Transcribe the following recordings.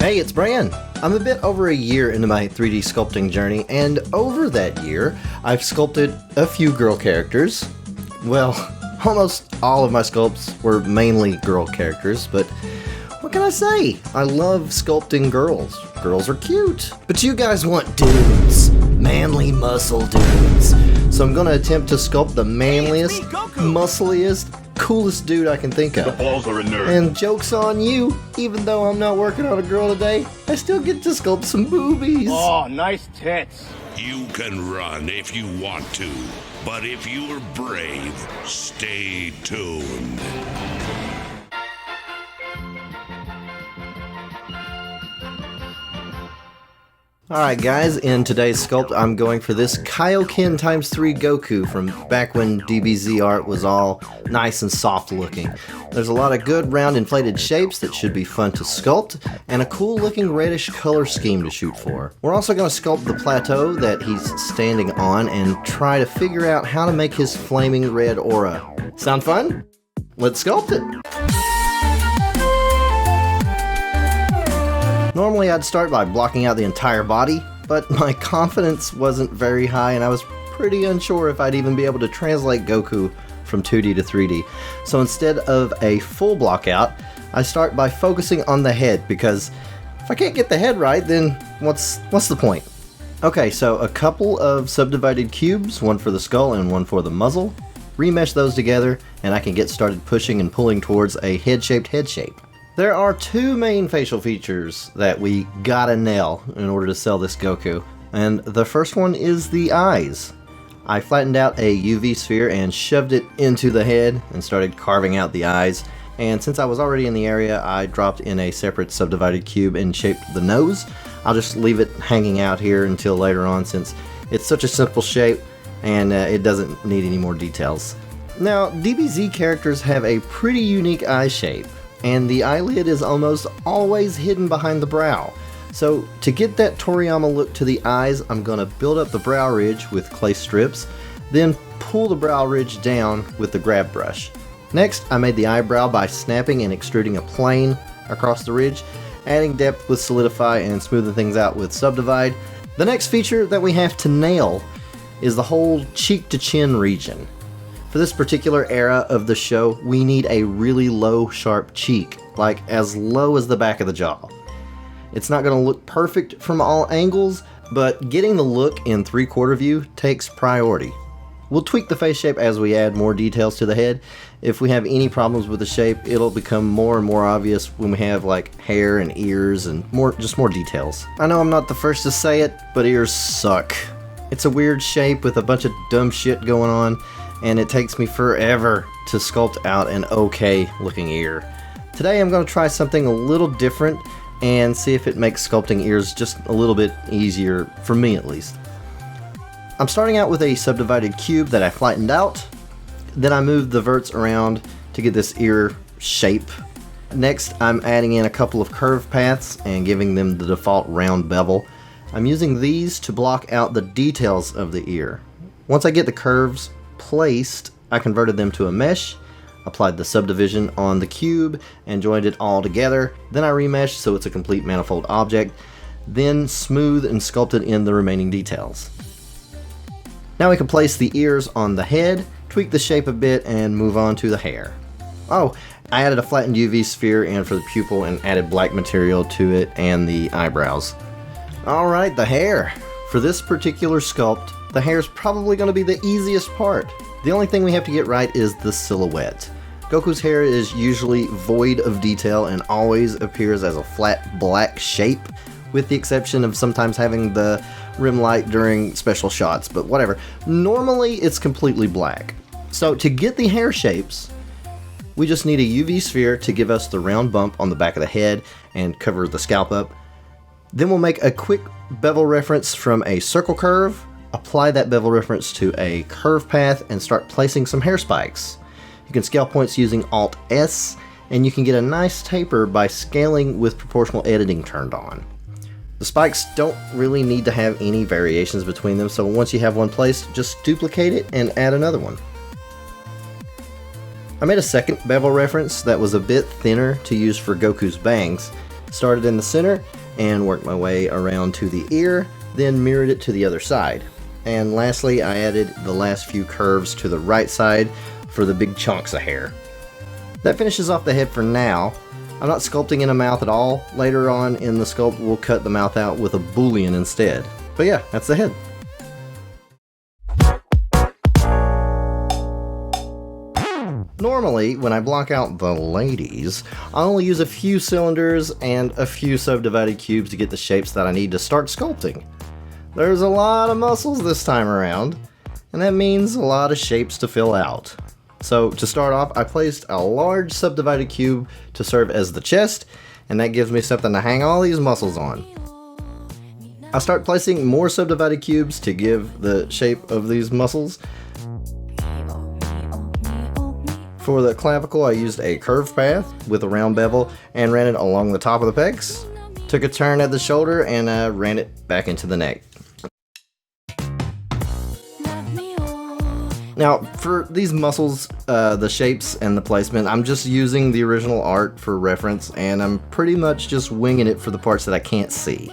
Hey, it's Bran. I'm a bit over a year into my 3D sculpting journey, and over that year, I've sculpted a few girl characters. Well, almost all of my sculpts were mainly girl characters, but what can I say? I love sculpting girls. Girls are cute. But you guys want dudes. Manly muscle dudes. So I'm gonna attempt to sculpt the manliest, muscliest, coolest dude I can think of. The balls are inert. And joke's on you, even though I'm not working on a girl today, I still get to sculpt some boobies. Oh, nice tits. You can run if you want to, but if you are brave, stay tuned. Alright guys, in today's sculpt I'm going for this Kaioken x3 Goku from back when DBZ art was all nice and soft looking. There's a lot of good round inflated shapes that should be fun to sculpt, and a cool looking reddish color scheme to shoot for. We're also going to sculpt the plateau that he's standing on and try to figure out how to make his flaming red aura. Sound fun? Let's sculpt it! Normally I'd start by blocking out the entire body, but my confidence wasn't very high and I was pretty unsure if I'd even be able to translate Goku from 2D to 3D. So instead of a full block out, I start by focusing on the head, because if I can't get the head right, then what's the point? Okay, so a couple of subdivided cubes, one for the skull and one for the muzzle. Remesh those together and I can get started pushing and pulling towards a head-shaped head shape. There are two main facial features that we gotta nail in order to sell this Goku, and the first one is the eyes. I flattened out a UV sphere and shoved it into the head and started carving out the eyes, and since I was already in the area, I dropped in a separate subdivided cube and shaped the nose. I'll just leave it hanging out here until later on, since it's such a simple shape and it doesn't need any more details. Now, DBZ characters have a pretty unique eye shape, and the eyelid is almost always hidden behind the brow. So to get that Toriyama look to the eyes, I'm going to build up the brow ridge with clay strips, then pull the brow ridge down with the grab brush. Next, I made the eyebrow by snapping and extruding a plane across the ridge, adding depth with solidify and smoothing things out with subdivide. The next feature that we have to nail is the whole cheek to chin region. For this particular era of the show, we need a really low, sharp cheek, like as low as the back of the jaw. It's not going to look perfect from all angles, but getting the look in 3/4 view takes priority. We'll tweak the face shape as we add more details to the head. If we have any problems with the shape, it'll become more and more obvious when we have like hair and ears and just more details. I know I'm not the first to say it, but ears suck. It's a weird shape with a bunch of dumb shit going on, and it takes me forever to sculpt out an okay looking ear. Today I'm going to try something a little different and see if it makes sculpting ears just a little bit easier, for me at least. I'm starting out with a subdivided cube that I flattened out, then I moved the verts around to get this ear shape. Next I'm adding in a couple of curve paths and giving them the default round bevel. I'm using these to block out the details of the ear. Once I get the curves placed, I converted them to a mesh, applied the subdivision on the cube, and joined it all together. Then I remeshed so it's a complete manifold object, then smoothed and sculpted in the remaining details. Now we can place the ears on the head, tweak the shape a bit, and move on to the hair. Oh, I added a flattened UV sphere in for the pupil and added black material to it and the eyebrows. Alright, the hair. For this particular sculpt, the hair is probably going to be the easiest part. The only thing we have to get right is the silhouette. Goku's hair is usually void of detail and always appears as a flat black shape, with the exception of sometimes having the rim light during special shots, but whatever. Normally it's completely black. So to get the hair shapes, we just need a UV sphere to give us the round bump on the back of the head and cover the scalp up. Then we'll make a quick bevel reference from a circle curve, apply that bevel reference to a curve path, and start placing some hair spikes. You can scale points using Alt-S, and you can get a nice taper by scaling with proportional editing turned on. The spikes don't really need to have any variations between them, so once you have one placed, just duplicate it and add another one. I made a second bevel reference that was a bit thinner to use for Goku's bangs. Started in the center and worked my way around to the ear, then mirrored it to the other side. And lastly, I added the last few curves to the right side for the big chunks of hair. That finishes off the head for now. I'm not sculpting in a mouth at all. Later on in the sculpt, we'll cut the mouth out with a boolean instead. But yeah, that's the head. Normally, when I block out the ladies, I only use a few cylinders and a few subdivided cubes to get the shapes that I need to start sculpting. There's a lot of muscles this time around, and that means a lot of shapes to fill out. So to start off, I placed a large subdivided cube to serve as the chest, and that gives me something to hang all these muscles on. I start placing more subdivided cubes to give the shape of these muscles. For the clavicle, I used a curved path with a round bevel and ran it along the top of the pecs. Took a turn at the shoulder and ran it back into the neck. Now, for these muscles, the shapes and the placement, I'm just using the original art for reference, and I'm pretty much just winging it for the parts that I can't see.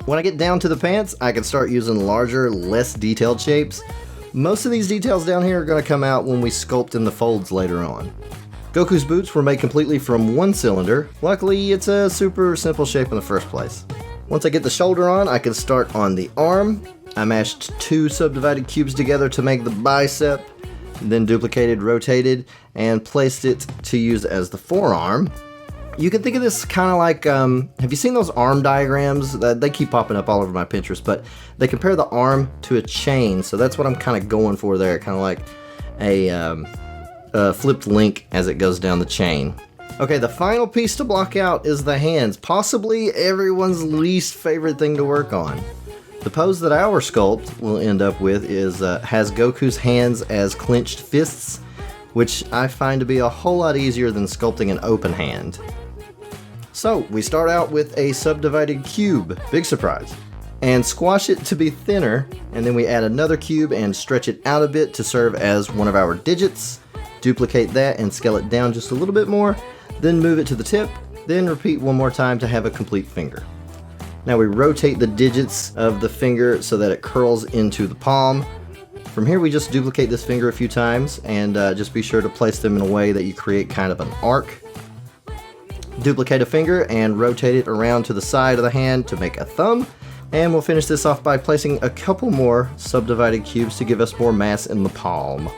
When I get down to the pants, I can start using larger, less detailed shapes. Most of these details down here are going to come out when we sculpt in the folds later on. Goku's boots were made completely from one cylinder. Luckily, it's a super simple shape in the first place. Once I get the shoulder on, I can start on the arm. I mashed two subdivided cubes together to make the bicep, then duplicated, rotated, and placed it to use as the forearm. You can think of this kind of like, have you seen those arm diagrams? They keep popping up all over my Pinterest, but they compare the arm to a chain, so that's what I'm kind of going for there, kind of like a flipped link as it goes down the chain. Okay, the final piece to block out is the hands, possibly everyone's least favorite thing to work on. The pose that our sculpt will end up with has Goku's hands as clenched fists, which I find to be a whole lot easier than sculpting an open hand. So, we start out with a subdivided cube, big surprise, and squash it to be thinner, and then we add another cube and stretch it out a bit to serve as one of our digits, duplicate that and scale it down just a little bit more, then move it to the tip, then repeat one more time to have a complete finger. Now we rotate the digits of the finger so that it curls into the palm. From here we just duplicate this finger a few times and just be sure to place them in a way that you create kind of an arc. Duplicate a finger and rotate it around to the side of the hand to make a thumb, and we'll finish this off by placing a couple more subdivided cubes to give us more mass in the palm.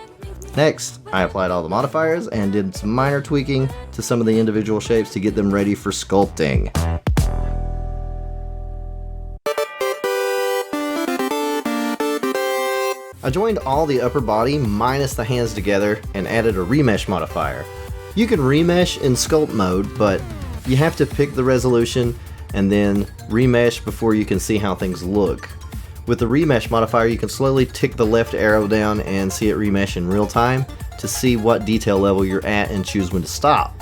Next, I applied all the modifiers and did some minor tweaking to some of the individual shapes to get them ready for sculpting. I joined all the upper body minus the hands together and added a remesh modifier. You can remesh in sculpt mode, but you have to pick the resolution and then remesh before you can see how things look. With the remesh modifier, you can slowly tick the left arrow down and see it remesh in real time to see what detail level you're at and choose when to stop.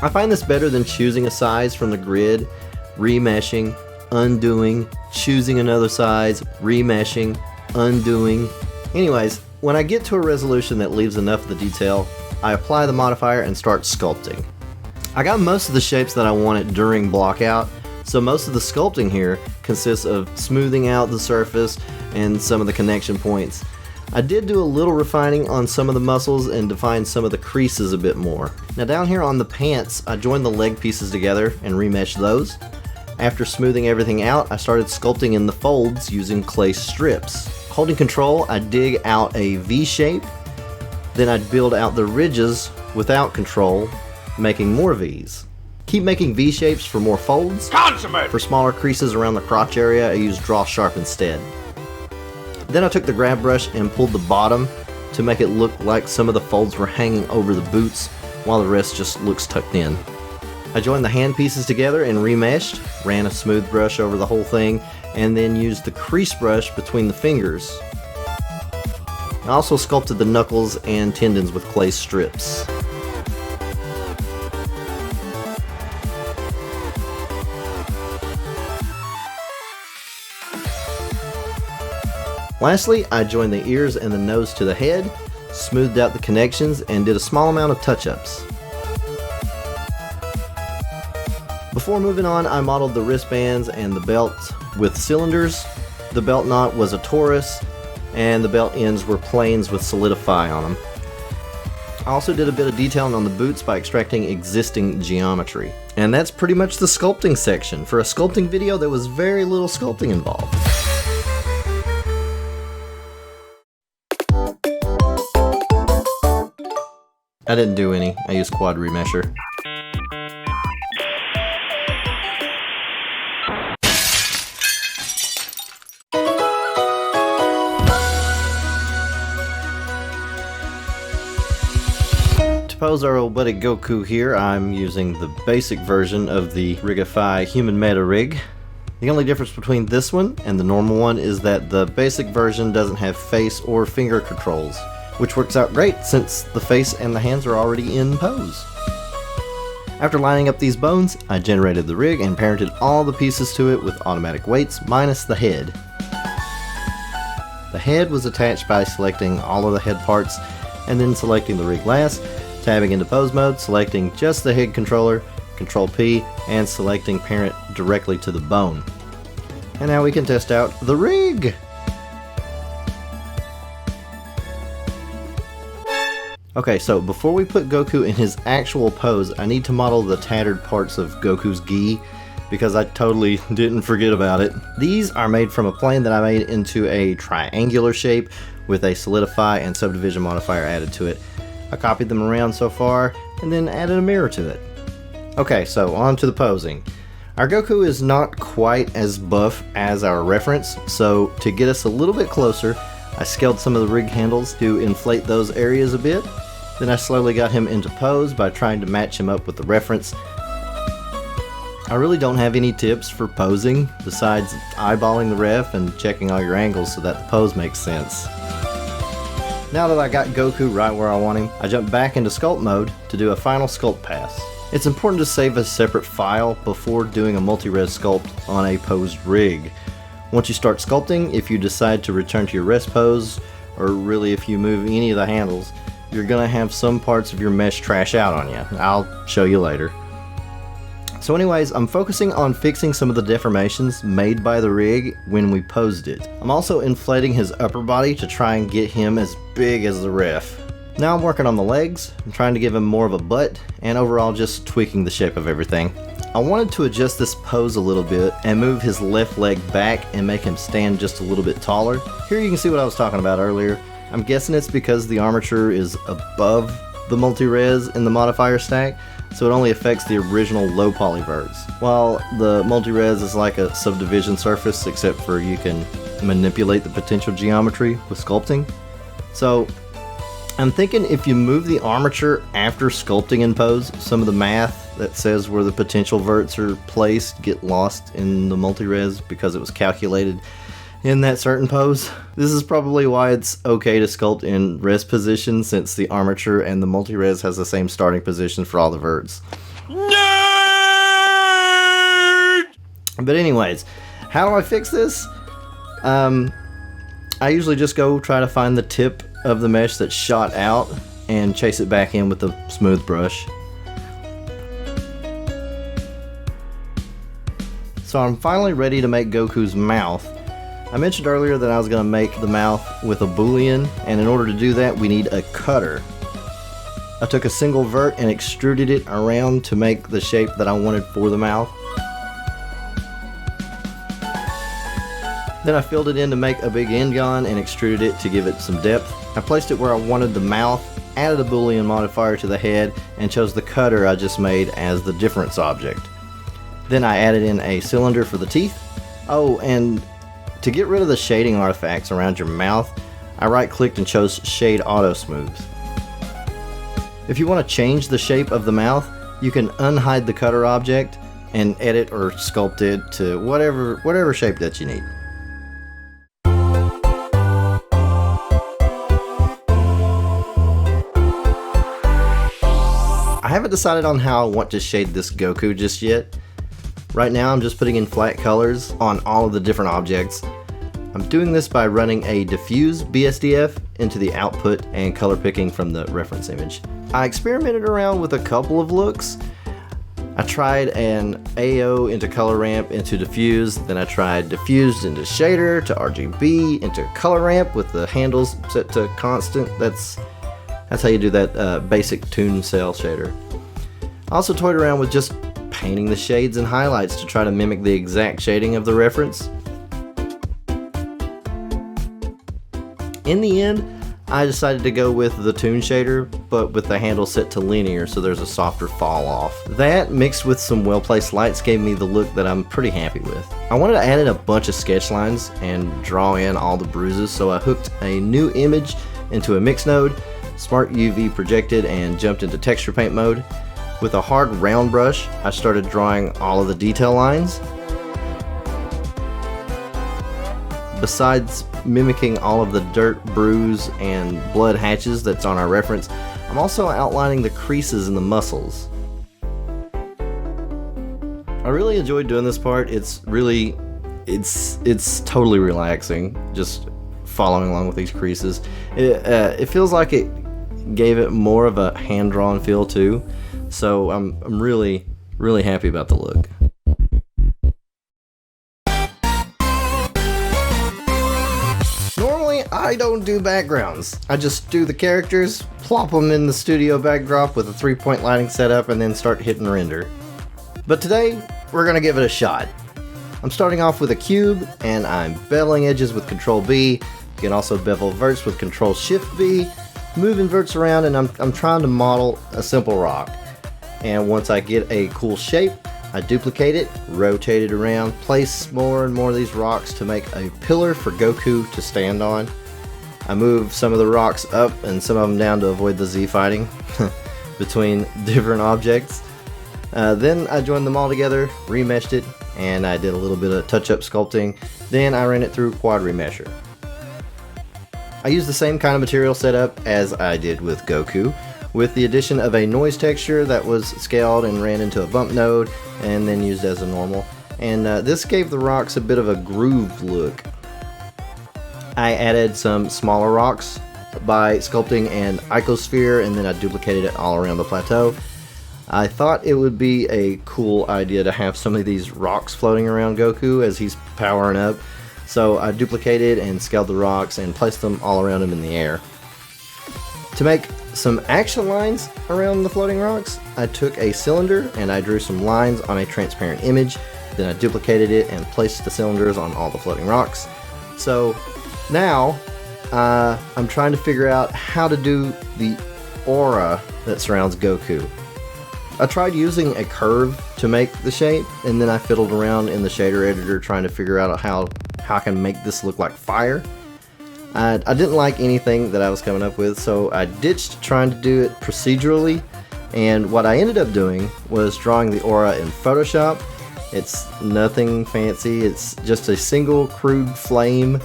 I find this better than choosing a size from the grid, remeshing, undoing, choosing another size, remeshing, undoing. Anyways, when I get to a resolution that leaves enough of the detail, I apply the modifier and start sculpting. I got most of the shapes that I wanted during blockout, so most of the sculpting here consists of smoothing out the surface and some of the connection points. I did do a little refining on some of the muscles and defined some of the creases a bit more. Now down here on the pants, I joined the leg pieces together and remeshed those. After smoothing everything out, I started sculpting in the folds using clay strips. Holding control, I dig out a V shape, then I'd build out the ridges without control, making more V's. Keep making V shapes for more folds. Consummate! For smaller creases around the crotch area, I used Draw Sharp instead. Then I took the grab brush and pulled the bottom to make it look like some of the folds were hanging over the boots, while the rest just looks tucked in. I joined the hand pieces together and remeshed, ran a smooth brush over the whole thing, and then used the crease brush between the fingers. I also sculpted the knuckles and tendons with clay strips. Lastly, I joined the ears and the nose to the head, smoothed out the connections, and did a small amount of touch-ups. Before moving on, I modeled the wristbands and the belts with cylinders. The belt knot was a torus, and the belt ends were planes with solidify on them. I also did a bit of detailing on the boots by extracting existing geometry. And that's pretty much the sculpting section. For a sculpting video, there was very little sculpting involved. I didn't do any. I used quad remesher. To pose our old buddy Goku here, I'm using the basic version of the Rigify human meta rig. The only difference between this one and the normal one is that the basic version doesn't have face or finger controls, which works out great since the face and the hands are already in pose. After lining up these bones, I generated the rig and parented all the pieces to it with automatic weights minus the head. The head was attached by selecting all of the head parts and then selecting the rig last, tabbing into pose mode, selecting just the head controller, Control P, and selecting parent directly to the bone. And now we can test out the rig! Okay, so before we put Goku in his actual pose, I need to model the tattered parts of Goku's gi, because I totally didn't forget about it. These are made from a plane that I made into a triangular shape with a solidify and subdivision modifier added to it. I copied them around so far, and then added a mirror to it. Okay, so on to the posing. Our Goku is not quite as buff as our reference, so to get us a little bit closer, I scaled some of the rig handles to inflate those areas a bit. Then I slowly got him into pose by trying to match him up with the reference. I really don't have any tips for posing besides eyeballing the ref and checking all your angles so that the pose makes sense. Now that I got Goku right where I want him, I jump back into sculpt mode to do a final sculpt pass. It's important to save a separate file before doing a multi-res sculpt on a posed rig. Once you start sculpting, if you decide to return to your rest pose, or really if you move any of the handles, you're gonna have some parts of your mesh trash out on you. I'll show you later. So anyways, I'm focusing on fixing some of the deformations made by the rig when we posed it. I'm also inflating his upper body to try and get him as big as the ref. Now I'm working on the legs, I'm trying to give him more of a butt, and overall just tweaking the shape of everything. I wanted to adjust this pose a little bit and move his left leg back and make him stand just a little bit taller. Here you can see what I was talking about earlier. I'm guessing it's because the armature is above the multi-res in the modifier stack, so it only affects the original low poly verts, while the multi-res is like a subdivision surface, except for you can manipulate the potential geometry with sculpting. So I'm thinking if you move the armature after sculpting in pose, some of the math that says where the potential verts are placed get lost in the multi-res because it was calculated in that certain pose. This is probably why it's okay to sculpt in res position, since the armature and the multi-res has the same starting position for all the verts. Nerd! But anyways, how do I fix this? I usually just go try to find the tip of the mesh that's shot out and chase it back in with a smooth brush. So I'm finally ready to make Goku's mouth. I mentioned earlier that I was going to make the mouth with a boolean, and in order to do that we need a cutter. I took a single vert and extruded it around to make the shape that I wanted for the mouth. Then I filled it in to make a big end gun and extruded it to give it some depth. I placed it where I wanted the mouth, added a boolean modifier to the head, and chose the cutter I just made as the difference object. Then I added in a cylinder for the teeth. Oh, and to get rid of the shading artifacts around your mouth, I right-clicked and chose Shade Auto Smooth. If you want to change the shape of the mouth, you can unhide the cutter object and edit or sculpt it to whatever shape that you need. I haven't decided on how I want to shade this Goku just yet. Right now I'm just putting in flat colors on all of the different objects. I'm doing this by running a diffuse BSDF into the output and color picking from the reference image. I experimented around with a couple of looks. I tried an AO into color ramp into diffuse, then I tried diffused into shader to RGB into color ramp with the handles set to constant. That's how you do that basic tune cell shader. I also toyed around with just painting the shades and highlights to try to mimic the exact shading of the reference. In the end, I decided to go with the tune shader, but with the handle set to linear so there's a softer fall off. That mixed with some well-placed lights gave me the look that I'm pretty happy with. I wanted to add in a bunch of sketch lines and draw in all the bruises, so I hooked a new image into a mix node, smart UV projected, and jumped into texture paint mode. With a hard round brush, I started drawing all of the detail lines. Besides mimicking all of the dirt, bruise, and blood hatches that's on our reference, I'm also outlining the creases in the muscles. I really enjoyed doing this part. It's totally relaxing, just following along with these creases. It feels like it gave it more of a hand-drawn feel too, so I'm really happy about the look. I don't do backgrounds. I just do the characters, plop them in the studio backdrop with a 3-point lighting setup, and then start hitting render. But today, we're gonna give it a shot. I'm starting off with a cube, and I'm beveling edges with Control B. You can also bevel verts with Control Shift B, moving verts around, and I'm trying to model a simple rock. And once I get a cool shape, I duplicate it, rotate it around, place more and more of these rocks to make a pillar for Goku to stand on. I move some of the rocks up and some of them down to avoid the Z fighting between different objects. Then I joined them all together, remeshed it, and I did a little bit of touch-up sculpting. Then I ran it through quad remesher. I used the same kind of material setup as I did with Goku, with the addition of a noise texture that was scaled and ran into a bump node and then used as a normal. And this gave the rocks a bit of a grooved look. I added some smaller rocks by sculpting an icosphere, and then I duplicated it all around the plateau. I thought it would be a cool idea to have some of these rocks floating around Goku as he's powering up. So I duplicated and scaled the rocks and placed them all around him in the air. To make some action lines around the floating rocks, I took a cylinder and I drew some lines on a transparent image. Then I duplicated it and placed the cylinders on all the floating rocks. So now I'm trying to figure out how to do the aura that surrounds Goku. I tried using a curve to make the shape, and then I fiddled around in the shader editor trying to figure out how I can make this look like fire. I didn't like anything that I was coming up with, so I ditched trying to do it procedurally, and what I ended up doing was drawing the aura in Photoshop. It's nothing fancy, it's just a single crude flame,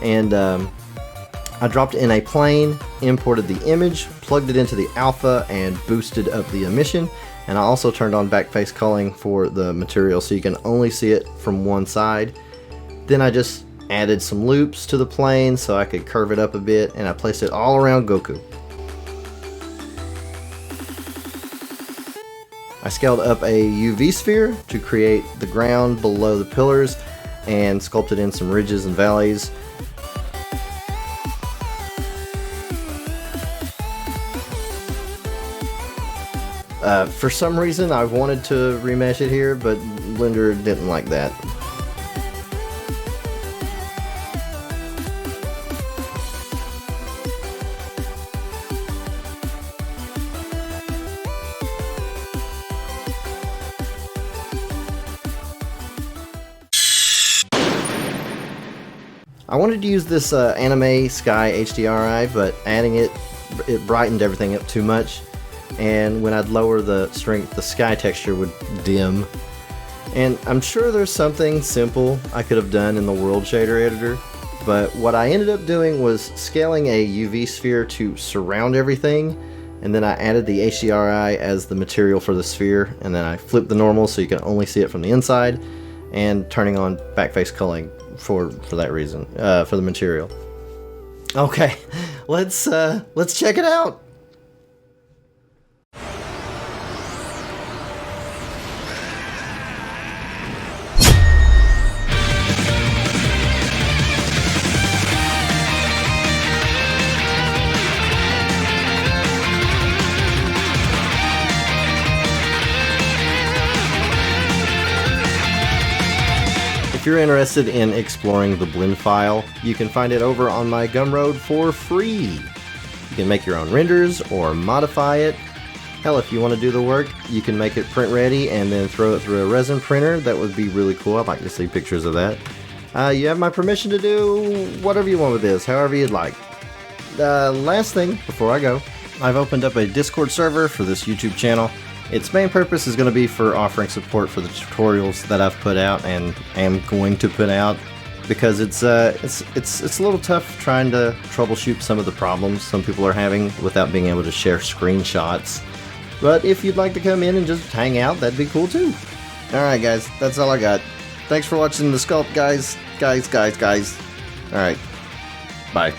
and I dropped in a plane, imported the image, plugged it into the alpha, and boosted up the emission, and I also turned on backface culling for the material so you can only see it from one side. Then I just added some loops to the plane so I could curve it up a bit, and I placed it all around Goku. I scaled up a UV sphere to create the ground below the pillars and sculpted in some ridges and valleys. For some reason I wanted to remesh it here, but Blender didn't like that. I wanted to use this Anime Sky HDRI, but adding it brightened everything up too much, and when I'd lower the strength, the sky texture would dim. And I'm sure there's something simple I could have done in the world shader editor, but what I ended up doing was scaling a UV sphere to surround everything, and then I added the HDRI as the material for the sphere, and then I flipped the normal so you can only see it from the inside, and turning on backface culling for that reason, for the material. Okay, let's check it out. If you're interested in exploring the blend file, you can find it over on my Gumroad for free. You can make your own renders or modify it. Hell, if you want to do the work, you can make it print ready and then throw it through a resin printer. That would be really cool. I'd like to see pictures of that. You have my permission to do whatever you want with this, however you'd like. Last thing before I go, I've opened up a Discord server for this YouTube channel. Its main purpose is going to be for offering support for the tutorials that I've put out and am going to put out, because it's a little tough trying to troubleshoot some of the problems some people are having without being able to share screenshots. But if you'd like to come in and just hang out, that'd be cool too. Alright guys, that's all I got. Thanks for watching the Sculpt, guys. Alright, bye.